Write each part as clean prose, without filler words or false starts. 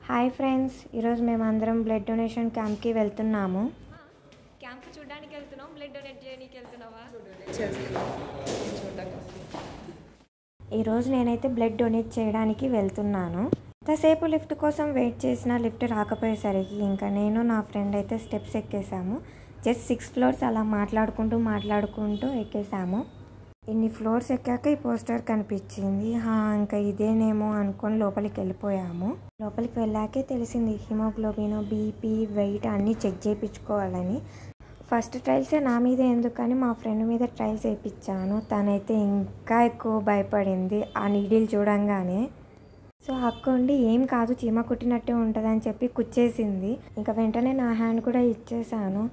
Hi friends, ఈరోజు మేమందరం blood donation క్యాంప్కి వెళ్తున్నాము. క్యాంప్ చూడడానికి వెళ్తున్నాం. బ్లడ్ డొనేట్ చేయడానికి వెళ్తున్నావా? ఈరోజు నేనైతే బ్లడ్ డొనేట్ చేయడానికి వెళ్తున్నాను. ఎంతసేపు లిఫ్ట్ కోసం వెయిట్ చేసిన లిఫ్ట్ రాకపోయేసరికి ఇంకా నేను నా ఫ్రెండ్ అయితే స్టెప్స్ ఎక్కేసాము. జస్ట్ 6 floors అలా మాట్లాడుకుంటూ ఎక్కేసాము. ఇన్ని ఫ్లోర్స్ ఎక్కాక ఈ పోస్టర్ కనిపించింది. ఇంకా ఇదేనేమో అనుకొని లోపలికి వెళ్ళిపోయాము. లోపలికి వెళ్ళాకే తెలిసింది హిమోగ్లోబిన్, బీపీ, వెయిట్ అన్నీ చెక్ చేయించుకోవాలని. ఫస్ట్ ట్రయల్సే నా మీద ఎందుకని మా ఫ్రెండ్ మీద ట్రయల్స్ వేయించాను. తనైతే ఇంకా ఎక్కువ భయపడింది ఆ నీడిల్ చూడంగానే. సో అక్కండి ఏం కాదు, చీమ కుట్టినట్టే ఉంటుందని చెప్పి కుచ్చేసింది. ఇంకా వెంటనే నా హ్యాండ్ కూడా ఇచ్చేసాను.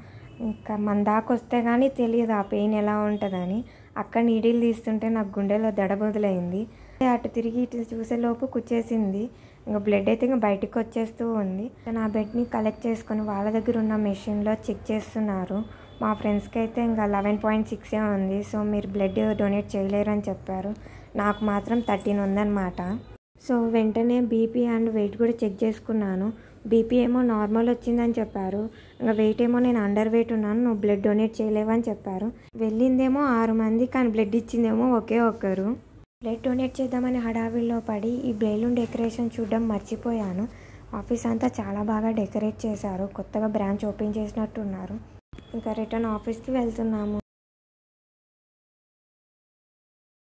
ఇంకా మన దాకా వస్తే కానీ తెలియదు ఆ పెయిన్ ఎలా ఉంటుందని. అక్కడ నీడిల్ తీస్తుంటే నాకు గుండెలో దడ బదులైంది. అటు తిరిగి ఇటు చూసేలోపు కుచ్చేసింది. ఇంకా బ్లడ్ అయితే ఇంకా బయటికి వచ్చేస్తూ ఉంది. నా బెడ్ని కలెక్ట్ చేసుకొని వాళ్ళ దగ్గర ఉన్న మెషిన్లో చెక్ చేస్తున్నారు. మా ఫ్రెండ్స్కి అయితే ఇంకా 11.6 ఉంది. సో మీరు బ్లడ్ డొనేట్ చేయలేరని చెప్పారు. నాకు మాత్రం 13 ఉందన్నమాట. సో వెంటనే బీపీ అండ్ వెయిట్ కూడా చెక్ చేసుకున్నాను. బీపీ ఏమో నార్మల్ వచ్చిందని చెప్పారు. ఇంకా వెయిట్ ఏమో నేను అండర్ వెయిట్ ఉన్నాను, నువ్వు బ్లడ్ డొనేట్ చేయలేవని చెప్పారు. వెళ్ళిందేమో 6 మంది, కానీ బ్లడ్ ఇచ్చిందేమో ఒకే ఒక్కరు. బ్లడ్ డొనేట్ చేద్దామని హడావిడిలో పడి ఈ బెలూన్ డెకరేషన్ చూడడం మర్చిపోయాను. ఆఫీస్ అంతా చాలా బాగా డెకరేట్ చేశారు. కొత్తగా బ్రాంచ్ ఓపెన్ చేసినట్టున్నారు. ఇంకా రిటర్న్ ఆఫీస్కి వెళ్తున్నాము.